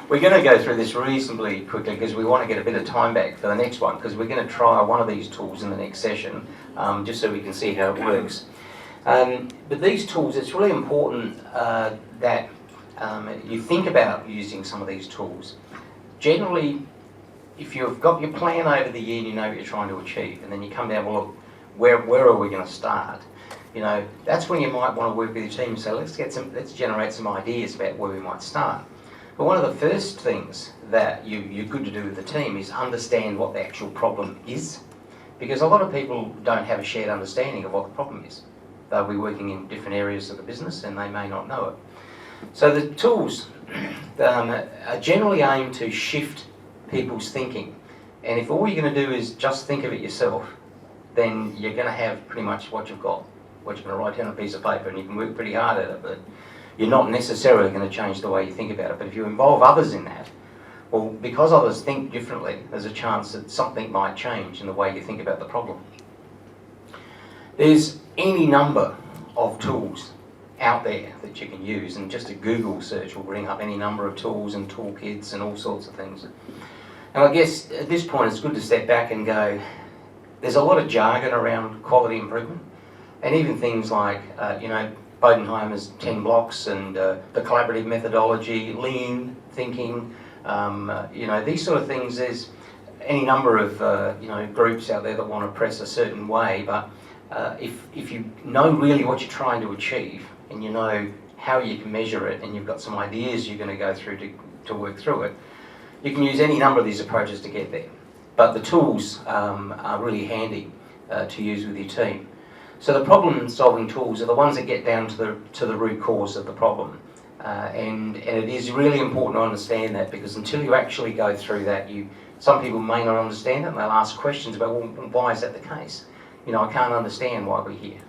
We're going to go through this reasonably quickly because we want to get a bit of time back for the next one, because we're going to try one of these tools in the next session, just so we can see how it works. But these tools, it's really important that you think about using some of these tools. Generally, if you've got your plan over the year and you know what you're trying to achieve, and then you come down, well, look, where are we going to start? You know, that's when you might want to work with your team and say, let's generate some ideas about where we might start. But one of the first things that you're good to do with the team is understand what the actual problem is, because a lot of people don't have a shared understanding of what the problem is. They'll be working in different areas of the business and they may not know it. So the tools are generally aimed to shift people's thinking. And if all you're going to do is just think of it yourself, then you're going to have pretty much what you've got, what you're going to write down on a piece of paper, and you can work pretty hard at it, but you're not necessarily going to change the way you think about it. But if you involve others in that, well, because others think differently, there's a chance that something might change in the way you think about the problem. There's any number of tools out there that you can use, and just a Google search will bring up any number of tools and toolkits and all sorts of things. And I guess at this point it's good to step back and go, there's a lot of jargon around quality improvement, and even things like, you know, Bodenheimer's 10 blocks and the collaborative methodology, lean thinking, you know, these sort of things. There's any number of, you know, groups out there that want to press a certain way, but if you know really what you're trying to achieve, and you know how you can measure it, and you've got some ideas you're going to go through to work through it, you can use any number of these approaches to get there. But the tools are really handy to use with your team. So the problem-solving tools are the ones that get down to the root cause of the problem. And it is really important to understand that, because until you actually go through that, some people may not understand it, and they'll ask questions about, well, why is that the case? You know, I can't understand why we're here.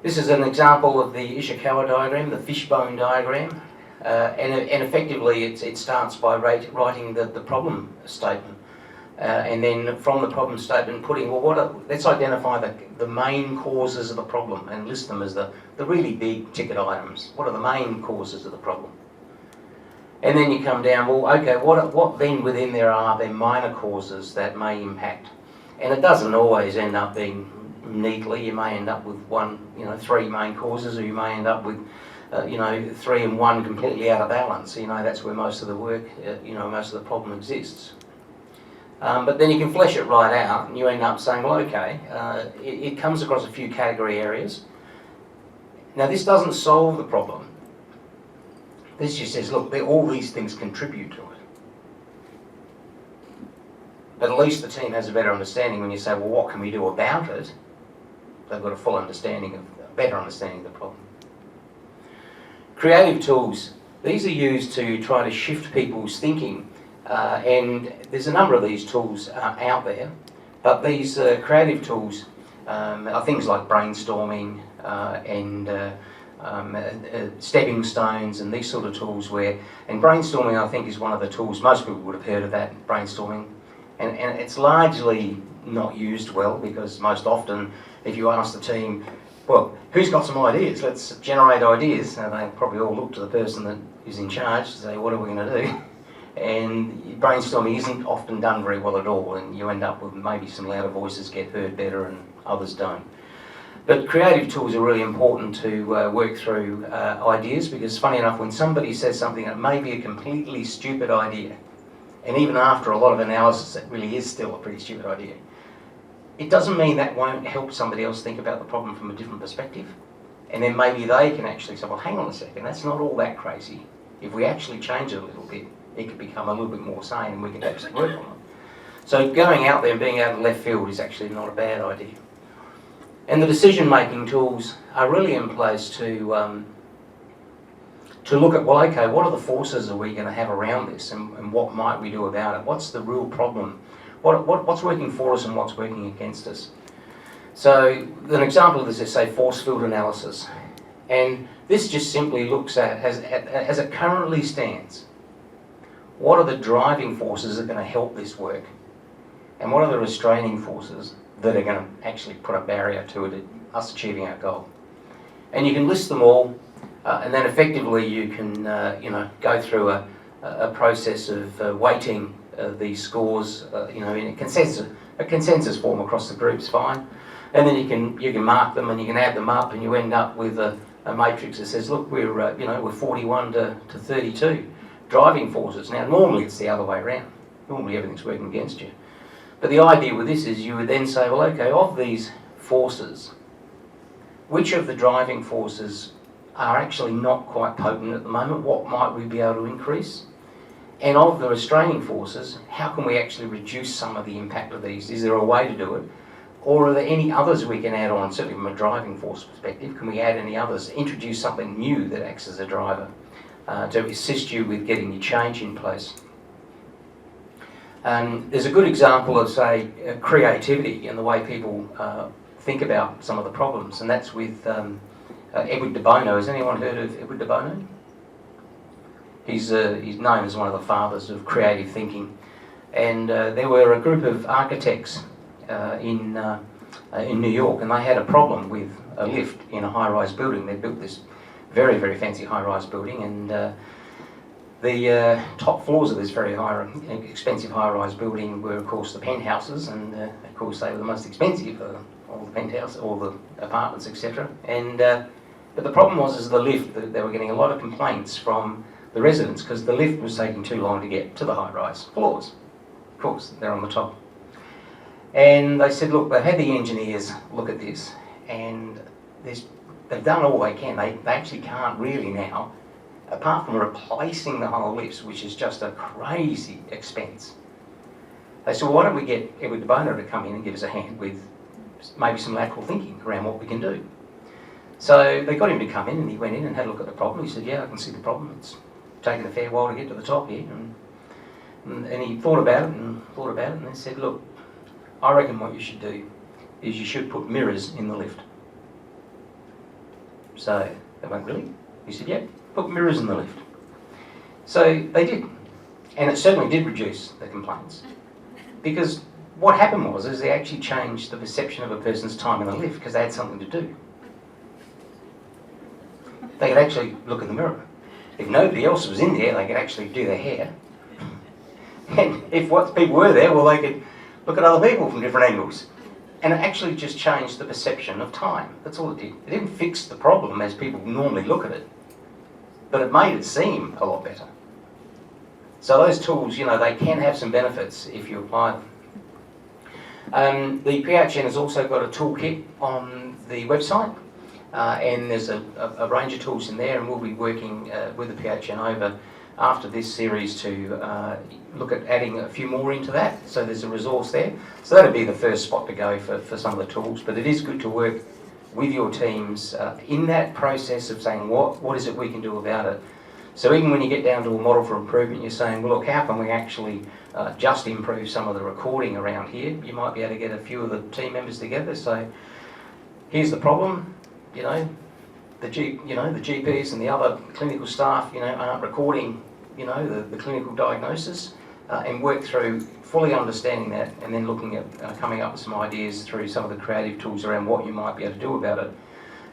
This is an example of the Ishikawa diagram, the fishbone diagram. And effectively it starts by writing the problem statement. And then from the problem statement putting, well, let's identify the main causes of the problem and list them as the really big ticket items. What are the main causes of the problem? And then you come down, well, okay, what then within there are the minor causes that may impact? And it doesn't always end up being neatly. You may end up with three main causes, or you may end up with three and one completely out of balance. You know, that's where most of the work, most of the problem exists. But then you can flesh it right out, and you end up saying, well, okay, it comes across a few category areas. Now, this doesn't solve the problem. This just says, look, all these things contribute to it. But at least the team has a better understanding when you say, well, what can we do about it? They've got a full understanding a better understanding of the problem. Creative tools. These are used to try to shift people's thinking. And there's a number of these tools out there, but these creative tools are things like brainstorming and stepping stones and these sort of tools and brainstorming, I think, is one of the tools, most people would have heard of that, brainstorming, and it's largely not used well, because most often if you ask the team, well, who's got some ideas? Let's generate ideas. And they probably all look to the person that is in charge to say, what are we going to do? And brainstorming isn't often done very well at all, and you end up with maybe some louder voices get heard better and others don't. But creative tools are really important to work through ideas, because funny enough, when somebody says something that may be a completely stupid idea, and even after a lot of analysis it really is still a pretty stupid idea, it doesn't mean that won't help somebody else think about the problem from a different perspective. And then maybe they can actually say, well, hang on a second, that's not all that crazy. If we actually change it a little bit, it could become a little bit more sane and we can actually work on it. So going out there and being out of left field is actually not a bad idea. And the decision-making tools are really in place to look at, well, okay, what are the forces are we going to have around this, and what might we do about it? What's the real problem? What's working for us and what's working against us? So an example of this is, say, force field analysis. And this just simply looks at, as it currently stands, what are the driving forces that are going to help this work? And what are the restraining forces that are going to actually put a barrier to it, us achieving our goal? And you can list them all, and then effectively you can go through a process of weighting these scores, in a consensus form across the group's fine. And then you can mark them and you can add them up, and you end up with a matrix that says, look, we're 41 to 32 driving forces. Now, normally it's the other way around. Normally everything's working against you. But the idea with this is you would then say, well, okay, of these forces, which of the driving forces are actually not quite potent at the moment? What might we be able to increase? And of the restraining forces, how can we actually reduce some of the impact of these? Is there a way to do it? Or are there any others we can add on, certainly from a driving force perspective? Can we add any others, introduce something new that acts as a driver to assist you with getting your change in place? There's a good example of, say, creativity and the way people think about some of the problems, and that's with Edward de Bono. Has anyone heard of Edward de Bono? He's known as one of the fathers of creative thinking, and there were a group of architects in New York, and they had a problem with a lift in a high-rise building. They built this very, very fancy high-rise building, and the top floors of this very expensive high-rise building were, of course, the penthouses, and of course they were the most expensive, all the penthouses, all the apartments, etc. And but the problem was the lift. They were getting a lot of complaints from the residents because the lift was taking too long to get to the high-rise floors. Of course, they're on the top. And they said, look, they've had the engineers look at this, and they've done all they can. They actually can't really now, apart from replacing the whole lifts, which is just a crazy expense. They said, well, why don't we get Edward de Bono to come in and give us a hand with maybe some lateral thinking around what we can do. So they got him to come in, and he went in and had a look at the problem. He said, yeah, I can see the problem. It's taken a fair while to get to the top here. And he thought about it and they said, look, I reckon what you should do is you should put mirrors in the lift. So they went, really? He said, yeah, put mirrors in the lift. So they did, and it certainly did reduce the complaints, because what happened was they actually changed the perception of a person's time in the lift because they had something to do. They could actually look in the mirror. If nobody else was in there, they could actually do their hair. And if what people were there, well, they could look at other people from different angles. And it actually just changed the perception of time. That's all it did. It didn't fix the problem as people normally look at it, but it made it seem a lot better. So those tools, they can have some benefits if you apply them. The PHN has also got a toolkit on the website, and there's a range of tools in there, and we'll be working with the PHN over after this series to look at adding a few more into that. So there's a resource there. So that'll be the first spot to go for some of the tools, but it is good to work with your teams in that process of saying what is it we can do about it. So even when you get down to a model for improvement, you're saying, well, look, how can we actually just improve some of the recording around here? You might be able to get a few of the team members together. So here's the problem, the GPs and the other clinical staff, aren't recording, the clinical diagnosis, and work through fully understanding that, and then looking at coming up with some ideas through some of the creative tools around what you might be able to do about it.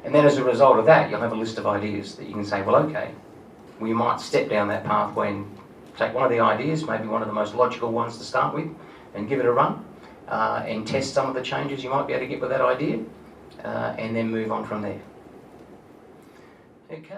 And then as a result of that, you'll have a list of ideas that you can say, well, okay, we might step down that pathway and take one of the ideas, maybe one of the most logical ones to start with, and give it a run, and test some of the changes you might be able to get with that idea, and then move on from there. Okay.